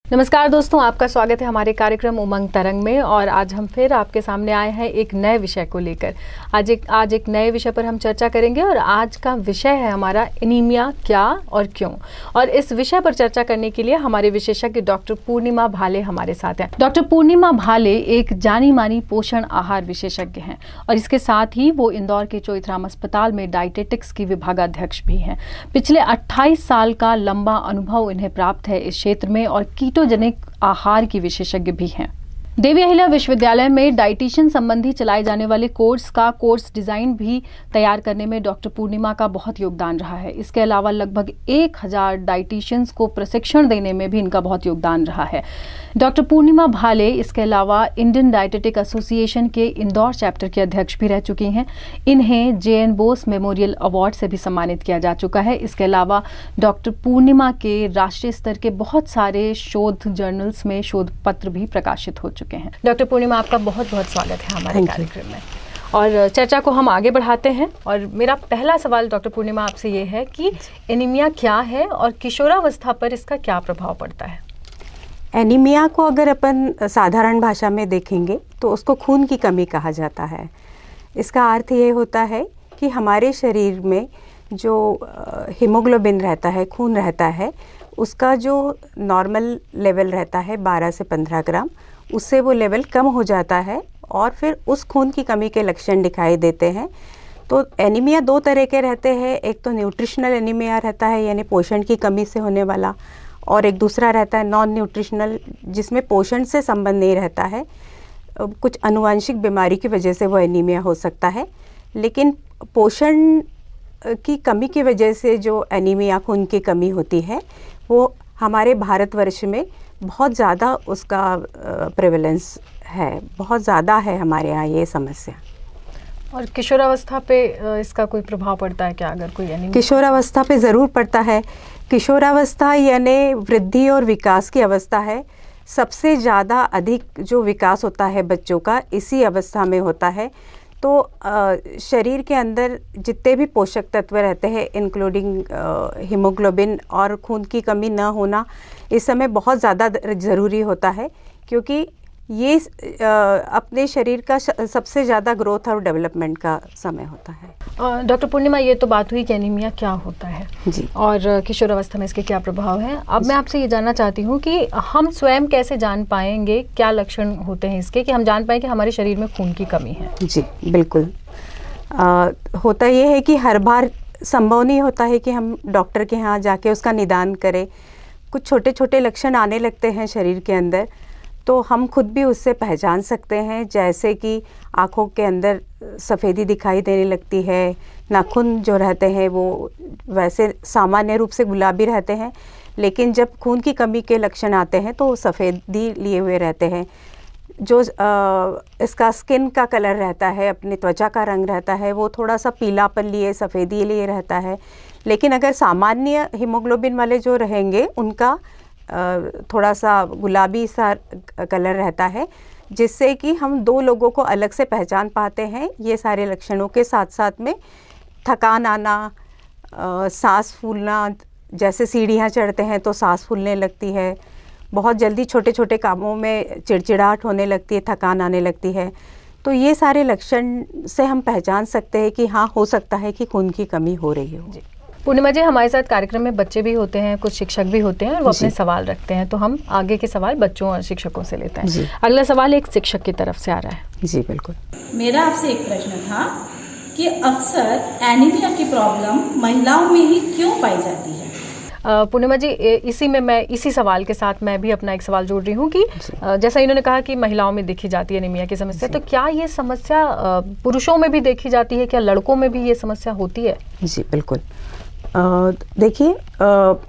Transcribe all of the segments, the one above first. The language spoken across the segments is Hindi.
नमस्कार दोस्तों, आपका स्वागत है हमारे कार्यक्रम उमंग तरंग में। और आज हम फिर आपके सामने आए हैं एक नए विषय को लेकर। आज एक नए विषय पर हम चर्चा करेंगे और आज का विषय है हमारा एनीमिया क्या और क्यों। और इस विषय पर चर्चा करने के लिए हमारे विशेषज्ञ डॉक्टर पूर्णिमा भाले हमारे साथ हैं। डॉक्टर पूर्णिमा भाले एक जानी मानी पोषण आहार विशेषज्ञ हैं और इसके साथ ही वो इंदौर के चोइथराम अस्पताल में डाइटेटिक्स की विभागाध्यक्ष भी हैं। पिछले 28 साल का लंबा अनुभव इन्हें प्राप्त है इस क्षेत्र में और कीटोजेनिक आहार की विशेषज्ञ भी हैं। देवी अहिल्या विश्वविद्यालय में डाइटिशियन संबंधी चलाए जाने वाले कोर्स डिजाइन भी तैयार करने में डॉक्टर पूर्णिमा का बहुत योगदान रहा है। इसके अलावा लगभग 1000 डाइटिशियंस को प्रशिक्षण देने में भी इनका बहुत योगदान रहा है। डॉक्टर पूर्णिमा भाले इसके अलावा इंडियन डाइटेटिक एसोसिएशन के इंदौर चैप्टर के अध्यक्ष भी रह चुकी हैं। इन्हें JN बोस मेमोरियल अवार्ड से भी सम्मानित किया जा चुका है। इसके अलावा डॉक्टर पूर्णिमा के राष्ट्रीय स्तर के बहुत सारे शोध जर्नल्स में शोध पत्र भी प्रकाशित हो चुके हैं। डॉक्टर पूर्णिमा, आपका बहुत बहुत स्वागत है हमारे कार्यक्रम में। और चर्चा को हम आगे बढ़ाते हैं। और मेरा पहला सवाल डॉक्टर पूर्णिमा आपसे ये है कि एनीमिया क्या है और किशोरावस्था पर इसका क्या प्रभाव पड़ता है? एनीमिया को अगर अपन साधारण भाषा में देखेंगे तो उसको खून की कमी कहा जाता है। इसका अर्थ ये होता है कि हमारे शरीर में जो हीमोग्लोबिन रहता है, खून रहता है, उसका जो नॉर्मल लेवल रहता है 12 से 15 ग्राम, उससे वो लेवल कम हो जाता है और फिर उस खून की कमी के लक्षण दिखाई देते हैं। तो एनीमिया 2 तरह के रहते हैं। एक तो न्यूट्रिशनल एनीमिया रहता है, यानी पोषण की कमी से होने वाला, और एक दूसरा रहता है नॉन न्यूट्रिशनल, जिसमें पोषण से संबंध नहीं रहता है। कुछ आनुवंशिक बीमारी की वजह से वो एनीमिया हो सकता है, लेकिन पोषण की कमी की वजह से जो एनीमिया, खून की कमी होती है, वो हमारे भारतवर्ष में बहुत ज़्यादा उसका प्रेवलेंस है, बहुत ज़्यादा है हमारे यहाँ ये समस्या। और किशोरावस्था पे इसका कोई प्रभाव पड़ता है क्या? अगर कोई एनीमिया किशोरावस्था पे ज़रूर पड़ता है। किशोरावस्था यानी वृद्धि और विकास की अवस्था है। सबसे ज़्यादा अधिक जो विकास होता है बच्चों का इसी अवस्था में होता है। तो शरीर के अंदर जितने भी पोषक तत्व रहते हैं, इंक्लूडिंग हीमोग्लोबिन और खून की कमी न होना इस समय बहुत ज़्यादा ज़रूरी होता है, क्योंकि ये अपने शरीर का सबसे ज़्यादा ग्रोथ और डेवलपमेंट का समय होता है। डॉक्टर पूर्णिमा, ये तो बात हुई कि एनीमिया क्या होता है जी, और किशोरावस्था में इसके क्या प्रभाव हैं। अब मैं आपसे ये जानना चाहती हूँ कि हम स्वयं कैसे जान पाएंगे, क्या लक्षण होते हैं इसके, कि हम जान पाएँ कि हमारे शरीर में खून की कमी है? जी बिल्कुल। होता ये है कि हर बार संभव नहीं होता है कि हम डॉक्टर के यहाँ जाके उसका निदान करें। कुछ छोटे छोटे लक्षण आने लगते हैं शरीर के अंदर, तो हम खुद भी उससे पहचान सकते हैं। जैसे कि आँखों के अंदर सफ़ेदी दिखाई देने लगती है, नाखून जो रहते हैं वो वैसे सामान्य रूप से गुलाबी रहते हैं, लेकिन जब खून की कमी के लक्षण आते हैं तो सफ़ेदी लिए हुए रहते हैं। जो इसका स्किन का कलर रहता है, अपनी त्वचा का रंग रहता है, वो थोड़ा सा पीलापन लिए, सफ़ेदी लिए रहता है। लेकिन अगर सामान्य हीमोग्लोबिन वाले जो रहेंगे उनका थोड़ा सा गुलाबी सा कलर रहता है, जिससे कि हम 2 लोगों को अलग से पहचान पाते हैं। ये सारे लक्षणों के साथ साथ में थकान आना, सांस फूलना, जैसे सीढ़ियाँ चढ़ते हैं तो सांस फूलने लगती है, बहुत जल्दी छोटे छोटे कामों में चिड़चिड़ाहट होने लगती है, थकान आने लगती है। तो ये सारे लक्षण से हम पहचान सकते हैं कि हाँ, हो सकता है कि खून की कमी हो रही हो। पूर्णिमा जी, हमारे साथ कार्यक्रम में बच्चे भी होते हैं, कुछ शिक्षक भी होते हैं और वो अपने सवाल रखते हैं, तो हम आगे के सवाल बच्चों और शिक्षकों से लेते हैं। अगला सवाल एक शिक्षक की तरफ से आ रहा है। जी बिल्कुल। मेरा आपसे एक प्रश्न था कि अक्सर एनीमिया की प्रॉब्लम महिलाओं में ही क्यों पाई जाती है? पूर्णिमा जी, इसी सवाल के साथ मैं भी अपना एक सवाल जोड़ रही हूँ कि जैसा इन्होंने कहा कि महिलाओं में देखी जाती है एनीमिया की समस्या, तो क्या ये समस्या पुरुषों में भी देखी जाती है? क्या लड़कों में भी ये समस्या होती है? जी बिल्कुल। देखिए,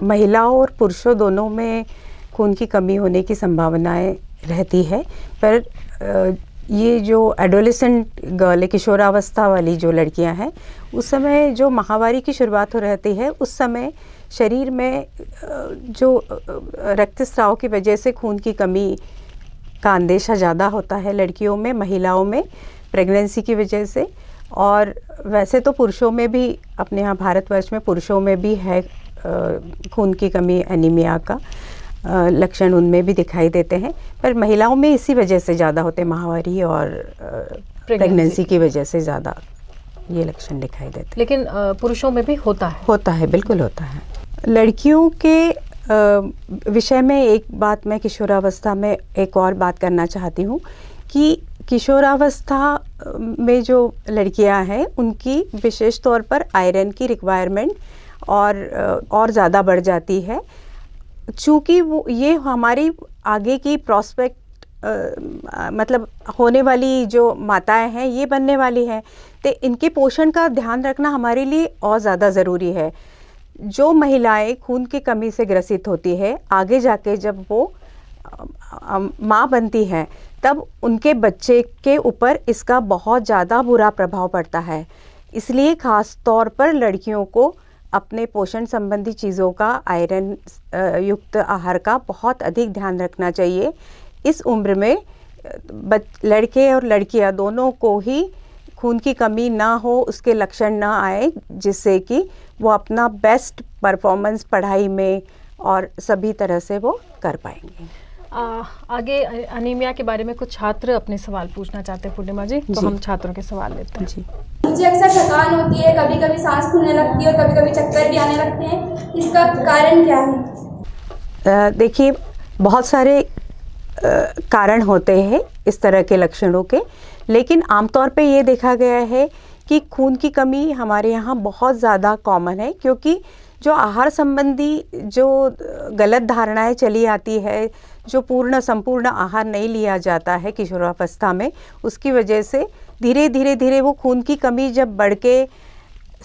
महिलाओं और पुरुषों दोनों में खून की कमी होने की संभावनाएं रहती है, पर ये जो एडोलेसेंट गर्ल, किशोरावस्था वाली जो लड़कियां हैं, उस समय जो माहवारी की शुरुआत हो रहती है, उस समय शरीर में जो रक्तस्राव की वजह से खून की कमी का अंदेशा ज़्यादा होता है लड़कियों में, महिलाओं में। प्रेगनेंसी की वजह से। और वैसे तो पुरुषों में भी, अपने यहाँ भारतवर्ष में पुरुषों में भी है खून की कमी, एनीमिया का लक्षण उनमें भी दिखाई देते हैं, पर महिलाओं में इसी वजह से ज़्यादा होते हैं, माहवारी और प्रेगनेंसी की वजह से ज़्यादा ये लक्षण दिखाई देते हैं। लेकिन पुरुषों में भी होता है? होता है, बिल्कुल होता है। लड़कियों के विषय में एक बात मैं किशोरावस्था में एक और बात करना चाहती हूँ कि किशोरावस्था में जो लड़कियां हैं उनकी विशेष तौर पर आयरन की रिक्वायरमेंट और ज़्यादा बढ़ जाती है, चूँकि वो ये हमारी आगे की प्रोस्पेक्ट मतलब होने वाली जो माताएं हैं ये बनने वाली हैं, तो इनके पोषण का ध्यान रखना हमारे लिए और ज़्यादा ज़रूरी है। जो महिलाएं खून की कमी से ग्रसित होती है, आगे जाके जब वो माँ बनती हैं तब उनके बच्चे के ऊपर इसका बहुत ज़्यादा बुरा प्रभाव पड़ता है। इसलिए ख़ास तौर पर लड़कियों को अपने पोषण संबंधी चीज़ों का, आयरन युक्त आहार का बहुत अधिक ध्यान रखना चाहिए। इस उम्र में लड़के और लड़कियां दोनों को ही खून की कमी ना हो, उसके लक्षण ना आए, जिससे कि वो अपना बेस्ट परफॉर्मेंस पढ़ाई में और सभी तरह से वो कर पाएंगे। आगे अनीमिया के बारे में कुछ छात्र अपने सवाल पूछना चाहते हैं पूर्णिमा जी, तो हम छात्रों के सवाल लेते हैं। जी, मुझे अक्सर थकान होती है, कभी कभी सांस फूलने लगती है और कभी कभी चक्कर भी आने लगते हैं, इसका कारण क्या है? देखिए, बहुत सारे कारण होते हैं इस तरह के लक्षणों के, लेकिन आमतौर पे ये देखा गया है कि खून की कमी हमारे यहाँ बहुत ज़्यादा कॉमन है, क्योंकि जो आहार संबंधी जो गलत धारणाएं चली आती है, जो संपूर्ण आहार नहीं लिया जाता है किशोरावस्था में, उसकी वजह से धीरे धीरे वो खून की कमी जब बढ़ के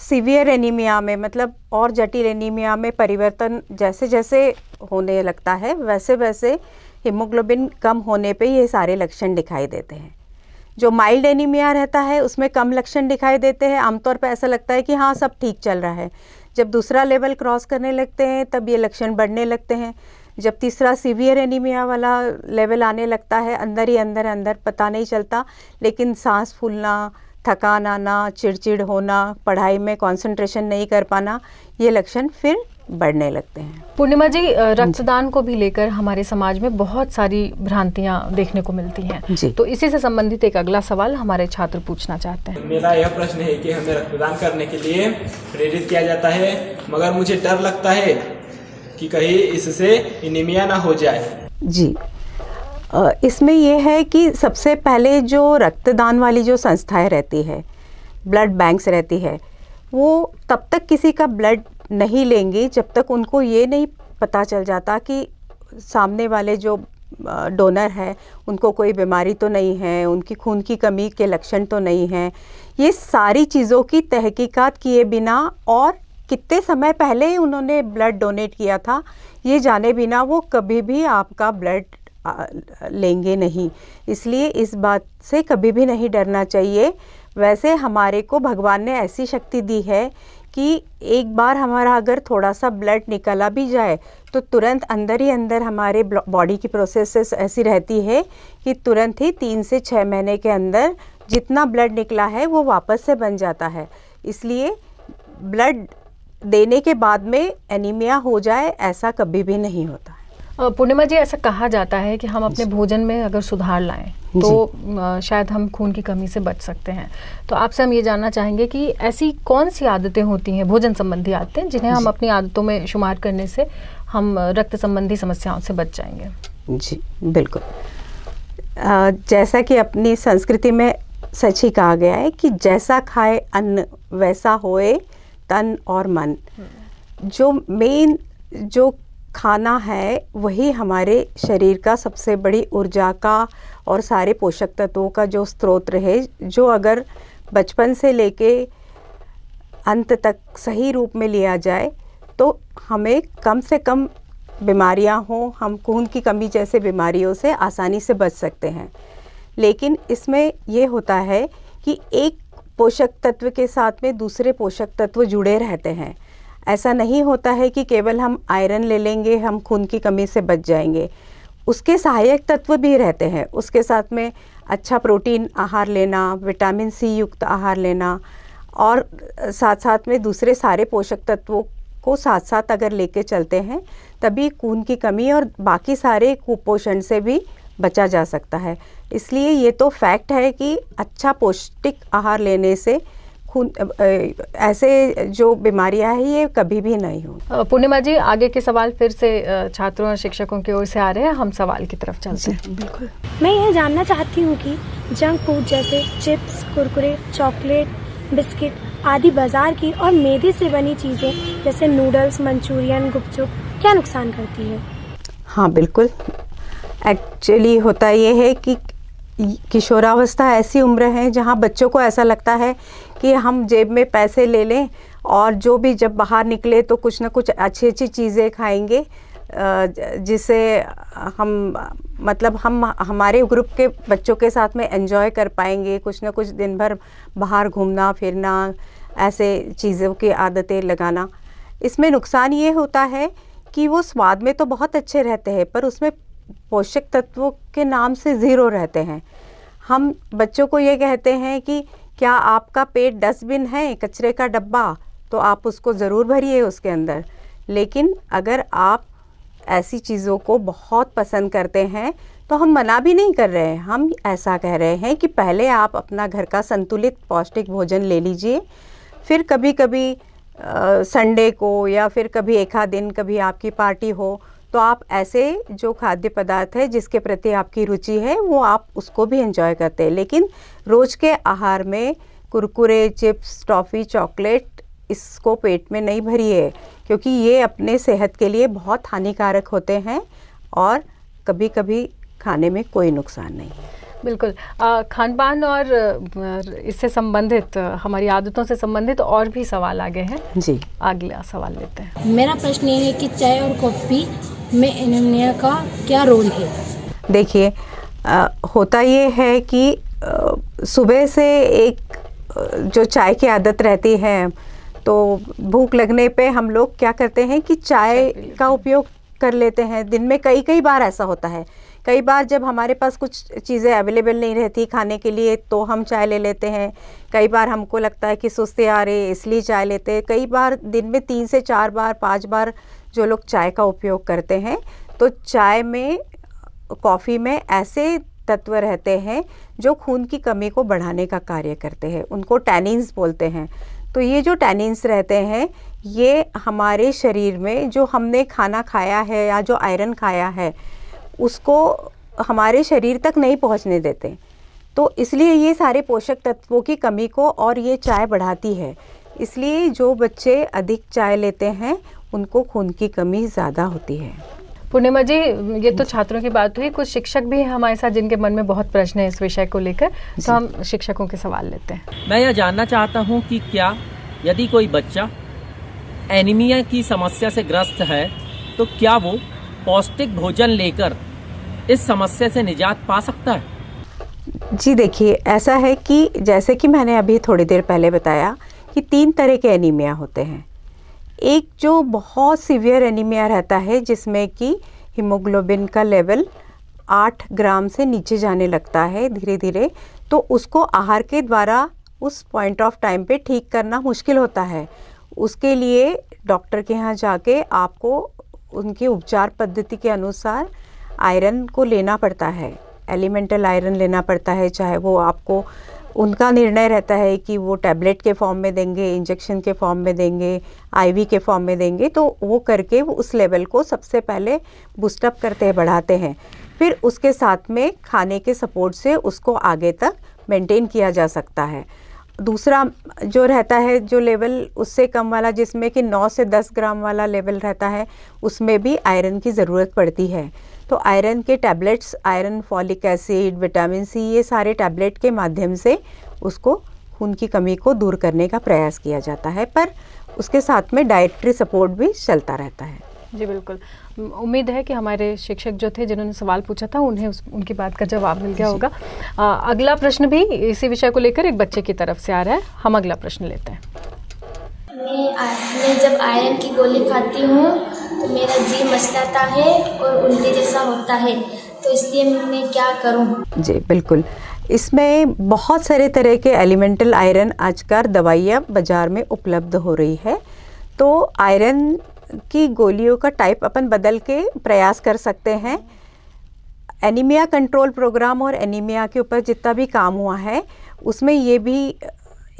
सीवियर एनीमिया में, मतलब और जटिल एनीमिया में परिवर्तन जैसे जैसे होने लगता है, वैसे वैसे हीमोग्लोबिन कम होने पे ये सारे लक्षण दिखाई देते हैं। जो माइल्ड एनीमिया रहता है उसमें कम लक्षण दिखाई देते हैं, आमतौर पर ऐसा लगता है कि हाँ सब ठीक चल रहा है। जब दूसरा लेवल क्रॉस करने लगते हैं तब ये लक्षण बढ़ने लगते हैं। जब तीसरा सीवियर एनीमिया वाला लेवल आने लगता है, अंदर ही अंदर पता नहीं चलता, लेकिन सांस फूलना, थकान आना, चिड़चिड़ होना, पढ़ाई में कंसंट्रेशन नहीं कर पाना, ये लक्षण फिर बढ़ने लगते हैं। पूर्णिमा जी, रक्तदान को भी लेकर हमारे समाज में बहुत सारी भ्रांतियां देखने को मिलती हैं, तो इसी से संबंधित एक अगला सवाल हमारे छात्र पूछना चाहते हैं। मेरा यह प्रश्न है कि हमें रक्तदान करने के लिए प्रेरित किया जाता है, मगर मुझे डर लगता है कि कहीं इससे एनीमिया ना हो जाए। जी, इसमें यह है कि सबसे पहले जो रक्तदान वाली जो संस्थाएं रहती है, ब्लड बैंक्स रहती है, वो तब तक किसी का ब्लड नहीं लेंगे जब तक उनको ये नहीं पता चल जाता कि सामने वाले जो डोनर है उनको कोई बीमारी तो नहीं है, उनकी खून की कमी के लक्षण तो नहीं हैं। ये सारी चीज़ों की तहकीकात किए बिना और कितने समय पहले उन्होंने ब्लड डोनेट किया था ये जाने बिना वो कभी भी आपका ब्लड लेंगे नहीं। इसलिए इस बात से कभी भी नहीं डरना चाहिए। वैसे हमारे को भगवान ने ऐसी शक्ति दी है कि एक बार हमारा अगर थोड़ा सा ब्लड निकला भी जाए तो तुरंत अंदर ही अंदर हमारे बॉडी की प्रोसेसेस ऐसी रहती है कि तुरंत ही 3 से 6 महीने के अंदर जितना ब्लड निकला है वो वापस से बन जाता है। इसलिए ब्लड देने के बाद में एनीमिया हो जाए ऐसा कभी भी नहीं होता है। पूर्णिमा जी, ऐसा कहा जाता है कि हम अपने भोजन में अगर सुधार लाएं तो शायद हम खून की कमी से बच सकते हैं। तो आपसे हम ये जानना चाहेंगे कि ऐसी कौन सी आदतें होती हैं, भोजन संबंधी आदतें, जिन्हें हम अपनी आदतों में शुमार करने से हम रक्त संबंधी समस्याओं से बच जाएंगे? जी बिल्कुल, जैसा कि अपनी संस्कृति में सच ही कहा गया है कि जैसा खाए अन्न वैसा होए तन और मन। जो मेन जो खाना है वही हमारे शरीर का सबसे बड़ी ऊर्जा का और सारे पोषक तत्वों का जो स्रोत है, जो अगर बचपन से लेके अंत तक सही रूप में लिया जाए तो हमें कम से कम बीमारियां हों, हम खून की कमी जैसे बीमारियों से आसानी से बच सकते हैं। लेकिन इसमें ये होता है कि एक पोषक तत्व के साथ में दूसरे पोषक तत्व जुड़े रहते हैं। ऐसा नहीं होता है कि केवल हम आयरन ले लेंगे हम खून की कमी से बच जाएंगे। उसके सहायक तत्व भी रहते हैं, उसके साथ में अच्छा प्रोटीन आहार लेना, विटामिन सी युक्त आहार लेना और साथ साथ में दूसरे सारे पोषक तत्वों को साथ साथ अगर लेके चलते हैं तभी खून की कमी और बाकी सारे कुपोषण से भी बचा जा सकता है। इसलिए ये तो फैक्ट है कि अच्छा पौष्टिक आहार लेने से खून ऐसे जो बीमारियां हैं ये कभी भी नहीं हो। पूर्णिमा जी, आगे के सवाल फिर से छात्रों और शिक्षकों की ओर से आ रहे हैं, हम सवाल की तरफ चलते हैं। बिल्कुल। मैं यह जानना चाहती हूँ कि जंक फूड जैसे चिप्स, कुरकुरे, चॉकलेट, बिस्किट आदि बाजार की और मैदे से बनी चीज़ें जैसे नूडल्स, मंचूरियन, गुपचुप क्या नुकसान करती है? हाँ बिल्कुल। एक्चुअली होता ये है कि किशोरावस्था ऐसी उम्र है जहाँ बच्चों को ऐसा लगता है कि हम जेब में पैसे ले लें और जो भी जब बाहर निकले तो कुछ ना कुछ अच्छी अच्छी चीज़ें खाएंगे जिससे हम हमारे ग्रुप के बच्चों के साथ में एंजॉय कर पाएंगे, कुछ ना कुछ दिन भर बाहर घूमना फिरना, ऐसे चीज़ों की आदतें लगाना। इसमें नुकसान ये होता है कि वो स्वाद में तो बहुत अच्छे रहते हैं पर उसमें पोषक तत्वों के नाम से ज़ीरो रहते हैं। हम बच्चों को ये कहते हैं कि क्या आपका पेट डस्टबिन है, कचरे का डब्बा, तो आप उसको ज़रूर भरिए उसके अंदर। लेकिन अगर आप ऐसी चीज़ों को बहुत पसंद करते हैं तो हम मना भी नहीं कर रहे हैं, हम ऐसा कह रहे हैं कि पहले आप अपना घर का संतुलित पौष्टिक भोजन ले लीजिए, फिर कभी कभी संडे को या फिर कभी एक आध दिन कभी आपकी पार्टी हो तो आप ऐसे जो खाद्य पदार्थ है जिसके प्रति आपकी रुचि है वो आप उसको भी एंजॉय करते हैं। लेकिन रोज़ के आहार में कुरकुरे, चिप्स, टॉफ़ी, चॉकलेट इसको पेट में नहीं भरिए क्योंकि ये अपने सेहत के लिए बहुत हानिकारक होते हैं और कभी कभी खाने में कोई नुकसान नहीं है। बिल्कुल। खान पान और इससे संबंधित, हमारी आदतों से संबंधित और भी सवाल आगे हैं जी। अगला सवाल लेते हैं। मेरा प्रश्न ये है कि चाय और कॉफ़ी में एनीमिया का क्या रोल है? देखिए, होता ये है कि सुबह से एक जो चाय की आदत रहती है तो भूख लगने पे हम लोग क्या करते हैं कि चाय का उपयोग कर लेते हैं। दिन में कई बार ऐसा होता है। कई बार जब हमारे पास कुछ चीज़ें अवेलेबल नहीं रहती खाने के लिए तो हम चाय ले लेते हैं। कई बार हमको लगता है कि सुस्ती आ रही इसलिए चाय लेते हैं। कई बार दिन में 3 से 4 बार 5 बार जो लोग चाय का उपयोग करते हैं तो चाय में, कॉफ़ी में ऐसे तत्व रहते हैं जो खून की कमी को बढ़ाने का कार्य करते हैं, उनको टैनिन्स बोलते हैं। तो ये जो टैनिन्स रहते हैं ये हमारे शरीर में जो हमने खाना खाया है या जो आयरन खाया है उसको हमारे शरीर तक नहीं पहुंचने देते। तो इसलिए ये सारे पोषक तत्वों की कमी को और ये चाय बढ़ाती है। इसलिए जो बच्चे अधिक चाय लेते हैं उनको खून की कमी ज़्यादा होती है। पूर्णिमा जी, ये तो छात्रों की बात हुई, कुछ शिक्षक भी हैं हमारे साथ जिनके मन में बहुत प्रश्न है इस विषय को लेकर, तो हम शिक्षकों के सवाल लेते हैं। मैं यह जानना चाहता हूँ कि क्या यदि कोई बच्चा एनीमिया की समस्या से ग्रस्त है तो क्या वो पौष्टिक भोजन लेकर इस समस्या से निजात पा सकता है? जी देखिए, ऐसा है कि जैसे कि मैंने अभी थोड़ी देर पहले बताया कि 3 तरह के एनीमिया होते हैं। एक जो बहुत सीवियर एनीमिया रहता है जिसमें कि हीमोग्लोबिन का लेवल 8 ग्राम से नीचे जाने लगता है धीरे धीरे, तो उसको आहार के द्वारा उस पॉइंट ऑफ टाइम पे ठीक करना मुश्किल होता है। उसके लिए डॉक्टर के यहाँ जाके आपको उनकी उपचार पद्धति के अनुसार आयरन को लेना पड़ता है, एलिमेंटल आयरन लेना पड़ता है। चाहे वो आपको, उनका निर्णय रहता है कि वो टैबलेट के फॉर्म में देंगे, इंजेक्शन के फॉर्म में देंगे, आईवी के फॉर्म में देंगे, तो वो करके वो उस लेवल को सबसे पहले बूस्टअप करते हैं, बढ़ाते हैं। फिर उसके साथ में खाने के सपोर्ट से उसको आगे तक मेंटेन किया जा सकता है। दूसरा जो रहता है जो लेवल उससे कम वाला, जिसमें कि 9 से 10 ग्राम वाला लेवल रहता है, उसमें भी आयरन की ज़रूरत पड़ती है। तो आयरन के tablets, iron, folic acid, vitamin C, ये सारे टैबलेट के माध्यम से उसको खून की कमी को दूर करने का प्रयास किया जाता है, पर उसके साथ में डाइटरी सपोर्ट भी चलता रहता है। जी बिल्कुल। उम्मीद है कि हमारे शिक्षक जो थे जिन्होंने सवाल पूछा था उन्हें उनकी बात का जवाब मिल गया होगा। अगला प्रश्न भी इसी विषय को लेकर एक बच्चे की तरफ से आ रहा है, हम अगला प्रश्न लेते हैं। मैं जब आयरन की गोली खाती हूँ तो मेरा जी मचलाता है और उल्टी जैसा होता है, तो इसलिए मैं क्या करूँ? जी बिल्कुल, इसमें बहुत सारे तरह के एलिमेंटल आयरन आजकल दवाइयाँ बाज़ार में उपलब्ध हो रही है। तो आयरन की गोलियों का टाइप अपन बदल के प्रयास कर सकते हैं। एनीमिया कंट्रोल प्रोग्राम और एनीमिया के ऊपर जितना भी काम हुआ है उसमें ये भी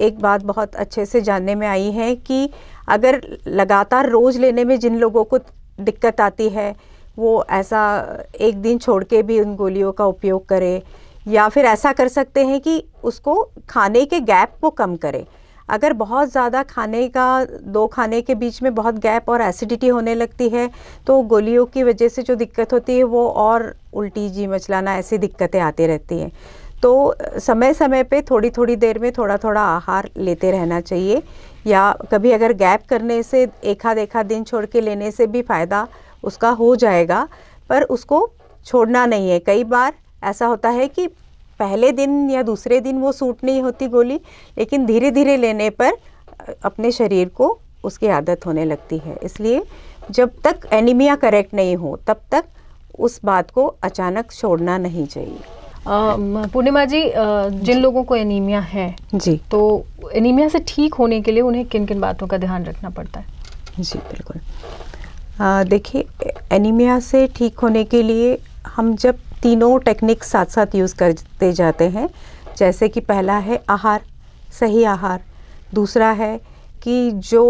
एक बात बहुत अच्छे से जानने में आई है कि अगर लगातार रोज़ लेने में जिन लोगों को दिक्कत आती है वो ऐसा एक दिन छोड़ के भी उन गोलियों का उपयोग करें, या फिर ऐसा कर सकते हैं कि उसको खाने के गैप को कम करें। अगर बहुत ज़्यादा खाने का 2 खाने के बीच में बहुत गैप और एसिडिटी होने लगती है तो गोलियों की वजह से जो दिक्कत होती है वो और उल्टी जी मचलाना ऐसी दिक्कतें आती रहती हैं। तो समय समय पे थोड़ी थोड़ी देर में थोड़ा थोड़ा आहार लेते रहना चाहिए, या कभी अगर गैप करने से एक आध दिन छोड़ के लेने से भी फ़ायदा उसका हो जाएगा, पर उसको छोड़ना नहीं है। कई बार ऐसा होता है कि पहले दिन या दूसरे दिन वो सूट नहीं होती गोली, लेकिन धीरे धीरे लेने पर अपने शरीर को उसकी आदत होने लगती है। इसलिए जब तक एनीमिया करेक्ट नहीं हो तब तक उस बात को अचानक छोड़ना नहीं चाहिए। पूर्णिमा जी, जिन लोगों को एनीमिया है जी, तो एनीमिया से ठीक होने के लिए उन्हें किन किन बातों का ध्यान रखना पड़ता है? जी बिल्कुल। देखिए, एनीमिया से ठीक होने के लिए हम जब तीनों टेक्निक साथ साथ यूज़ करते जाते हैं, जैसे कि पहला है आहार, सही आहार। दूसरा है कि जो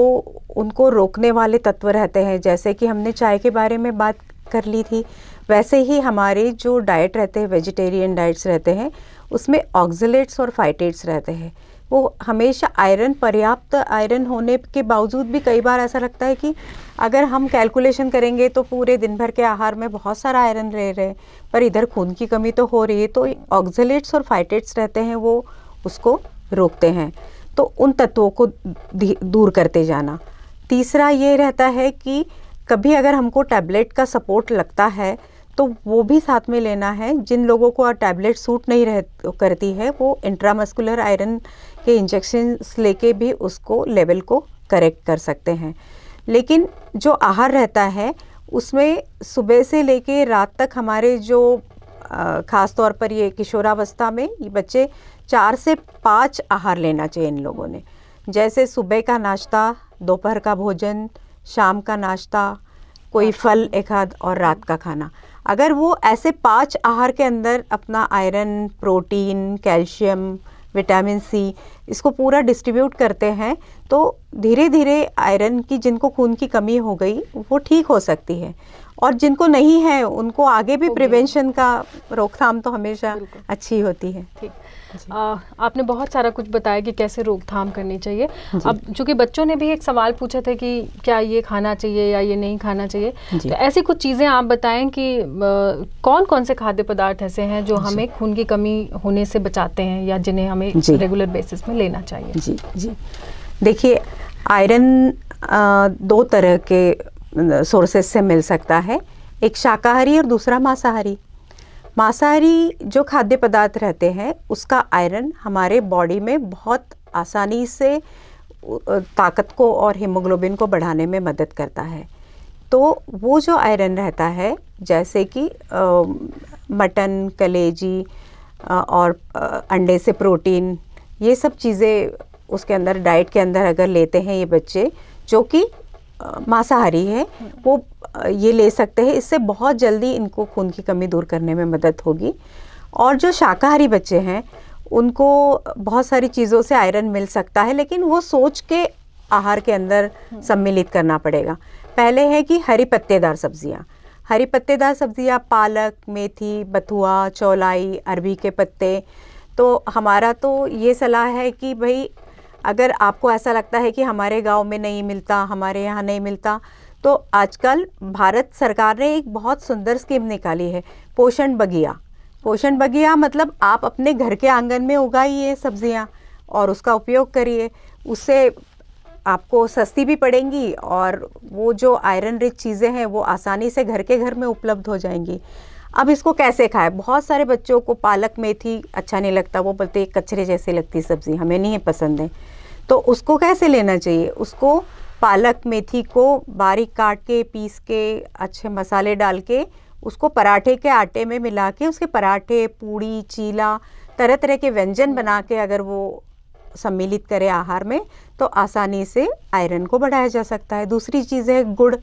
उनको रोकने वाले तत्व रहते हैं, जैसे कि हमने चाय के बारे में बात कर ली थी, वैसे ही हमारे जो डाइट रहते हैं, वेजिटेरियन डाइट्स रहते हैं, उसमें ऑक्सलेट्स और फाइटेट्स रहते हैं। वो हमेशा आयरन, पर्याप्त आयरन होने के बावजूद भी कई बार ऐसा लगता है कि अगर हम कैलकुलेशन करेंगे तो पूरे दिन भर के आहार में बहुत सारा आयरन ले रहे हैं, पर इधर खून की कमी तो हो रही है। तो ऑक्सलेट्स और फाइटेट्स रहते हैं, वो उसको रोकते हैं। तो उन तत्वों को दूर करते जाना। तीसरा ये रहता है कि कभी अगर हमको टैबलेट का सपोर्ट लगता है तो वो भी साथ में लेना है। जिन लोगों को टैबलेट सूट नहीं करती है वो इंट्रामस्कुलर आयरन के इंजेक्शंस लेके भी उसको लेवल को करेक्ट कर सकते हैं। लेकिन जो आहार रहता है उसमें सुबह से लेके रात तक हमारे जो ख़ास तौर पर ये किशोरावस्था में ये बच्चे 4 से 5 आहार लेना चाहिए इन लोगों ने। जैसे सुबह का नाश्ता, दोपहर का भोजन, शाम का नाश्ता, कोई फल एक आध और रात का खाना। अगर वो ऐसे 5 आहार के अंदर अपना iron, protein, calcium, vitamin C इसको पूरा डिस्ट्रीब्यूट करते हैं तो धीरे धीरे आयरन की, जिनको खून की कमी हो गई वो ठीक हो सकती है, और जिनको नहीं है उनको आगे भी प्रिवेंशन का रोकथाम तो हमेशा अच्छी होती है। ठीक। आपने बहुत सारा कुछ बताया कि कैसे रोकथाम करनी चाहिए। अब चूंकि बच्चों ने भी एक सवाल पूछा था कि क्या ये खाना चाहिए या ये नहीं खाना चाहिए, तो ऐसी कुछ चीज़ें आप बताएं कि कौन कौन से खाद्य पदार्थ ऐसे हैं जो हमें खून की कमी होने से बचाते हैं या जिन्हें हमें रेगुलर बेसिस में लेना चाहिए। जी जी, देखिए, आयरन 2 तरह के सोर्सेस से मिल सकता है, एक शाकाहारी और दूसरा मांसाहारी। मांसाहारी जो खाद्य पदार्थ रहते हैं उसका आयरन हमारे बॉडी में बहुत आसानी से ताकत को और हीमोग्लोबिन को बढ़ाने में मदद करता है। तो वो जो आयरन रहता है, जैसे कि मटन, कलेजी और अंडे से प्रोटीन, ये सब चीज़ें उसके अंदर डाइट के अंदर अगर लेते हैं ये बच्चे जो कि मांसाहारी है, वो ये ले सकते हैं। इससे बहुत जल्दी इनको खून की कमी दूर करने में मदद होगी। और जो शाकाहारी बच्चे हैं उनको बहुत सारी चीज़ों से आयरन मिल सकता है, लेकिन वो सोच के आहार के अंदर सम्मिलित करना पड़ेगा। पहले है कि हरी पत्तेदार सब्जियां, हरी पत्तेदार सब्जियां पालक, मेथी, बथुआ, चौलाई, अरबी के पत्ते। तो हमारा तो ये सलाह है कि भाई अगर आपको ऐसा लगता है कि हमारे गांव में नहीं मिलता, हमारे यहाँ नहीं मिलता, तो आजकल भारत सरकार ने एक बहुत सुंदर स्कीम निकाली है, पोषण बगिया। पोषण बगिया मतलब आप अपने घर के आंगन में उगाइए सब्जियां और उसका उपयोग करिए। उससे आपको सस्ती भी पड़ेंगी और वो जो आयरन रिच चीज़ें हैं वो आसानी से घर के घर में उपलब्ध हो जाएंगी। अब इसको कैसे खाएं? बहुत सारे बच्चों को पालक, मेथी अच्छा नहीं लगता, वो बोलते हैं कचरे जैसे लगती सब्ज़ी, हमें नहीं पसंद है। तो उसको कैसे लेना चाहिए? उसको पालक, मेथी को बारीक काट के, पीस के, अच्छे मसाले डाल के उसको पराठे के आटे में मिला के उसके पराठे, पूड़ी, चीला तरह तरह के व्यंजन बना के अगर वो सम्मिलित करे आहार में तो आसानी से आयरन को बढ़ाया जा सकता है। दूसरी चीज़ है गुड़,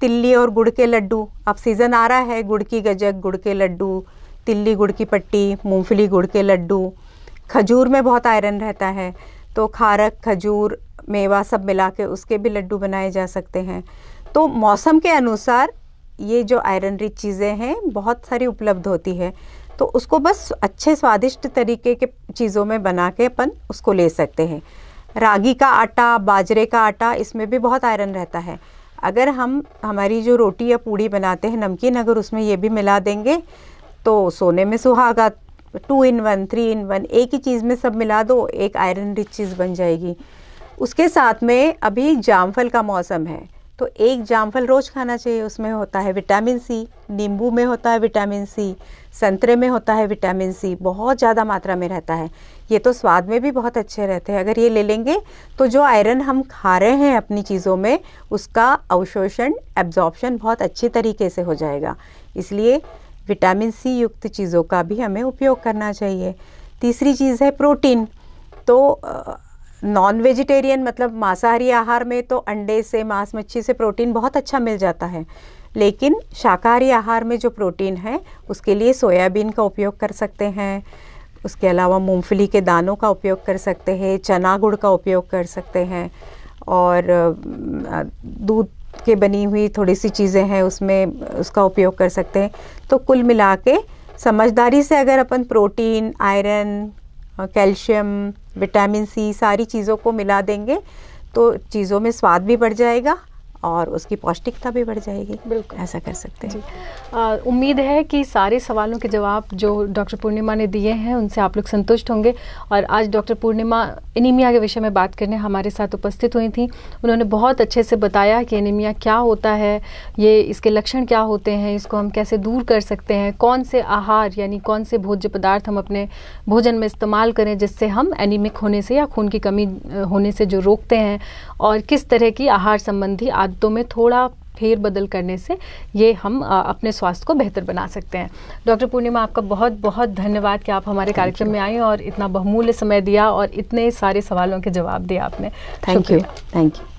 तिल्ली और गुड़ के लड्डू। अब सीज़न आ रहा है गुड़ की गजक, गुड़ के लड्डू, तिल्ली गुड़ की पट्टी, मूंगफली गुड़ के लड्डू। खजूर में बहुत आयरन रहता है, तो खारक, खजूर, मेवा सब मिला के उसके भी लड्डू बनाए जा सकते हैं। तो मौसम के अनुसार ये जो आयरन रिच चीज़ें हैं बहुत सारी उपलब्ध होती है, तो उसको बस अच्छे स्वादिष्ट तरीके के चीज़ों में बना के अपन उसको ले सकते हैं। रागी का आटा, बाजरे का आटा, इसमें भी बहुत आयरन रहता है। अगर हम हमारी जो रोटी या पूड़ी बनाते हैं नमकीन, अगर उसमें ये भी मिला देंगे तो सोने में सुहागा। 2 in 1, 3 in 1, एक ही चीज़ में सब मिला दो, एक आयरन रिच चीज़ बन जाएगी। उसके साथ में अभी जामफल का मौसम है, तो एक जामफल रोज़ खाना चाहिए। उसमें होता है विटामिन सी, नींबू में होता है विटामिन सी, संतरे में होता है विटामिन सी, बहुत ज़्यादा मात्रा में रहता है। ये तो स्वाद में भी बहुत अच्छे रहते हैं। अगर ये ले लेंगे तो जो आयरन हम खा रहे हैं अपनी चीज़ों में, उसका अवशोषण, एब्जॉर्प्शन बहुत अच्छी तरीके से हो जाएगा। इसलिए विटामिन सी युक्त चीज़ों का भी हमें उपयोग करना चाहिए। तीसरी चीज़ है प्रोटीन। तो नॉन वेजिटेरियन मतलब मांसाहारी आहार में तो अंडे से, मांस मच्छी से प्रोटीन बहुत अच्छा मिल जाता है, लेकिन शाकाहारी आहार में जो प्रोटीन है उसके लिए सोयाबीन का उपयोग कर सकते हैं। उसके अलावा मूंगफली के दानों का उपयोग कर सकते हैं, चना गुड़ का उपयोग कर सकते हैं, और दूध के बनी हुई थोड़ी सी चीज़ें हैं उसमें उसका उपयोग कर सकते हैं। तो कुल मिला के समझदारी से अगर अपन protein, iron, calcium, vitamin C सारी चीज़ों को मिला देंगे तो चीज़ों में स्वाद भी बढ़ जाएगा और उसकी पौष्टिकता भी बढ़ जाएगी। बिल्कुल ऐसा कर सकते हैं। उम्मीद है कि सारे सवालों के जवाब जो डॉक्टर पूर्णिमा ने दिए हैं उनसे आप लोग संतुष्ट होंगे। और आज डॉक्टर पूर्णिमा एनीमिया के विषय में बात करने हमारे साथ उपस्थित हुई थी। उन्होंने बहुत अच्छे से बताया कि एनीमिया क्या होता है, ये इसके लक्षण क्या होते हैं, इसको हम कैसे दूर कर सकते हैं, कौन से आहार यानी कौन से भोज्य पदार्थ हम अपने भोजन में इस्तेमाल करें जिससे हम एनीमिक होने से या खून की कमी होने से जो रोकते हैं, और किस तरह की आहार संबंधी आदतों में थोड़ा फेर बदल करने से ये हम अपने स्वास्थ्य को बेहतर बना सकते हैं। डॉक्टर पूर्णिमा, आपका बहुत बहुत धन्यवाद कि आप हमारे कार्यक्रम में आए और इतना बहुमूल्य समय दिया और इतने सारे सवालों के जवाब दिए आपने। Thank you.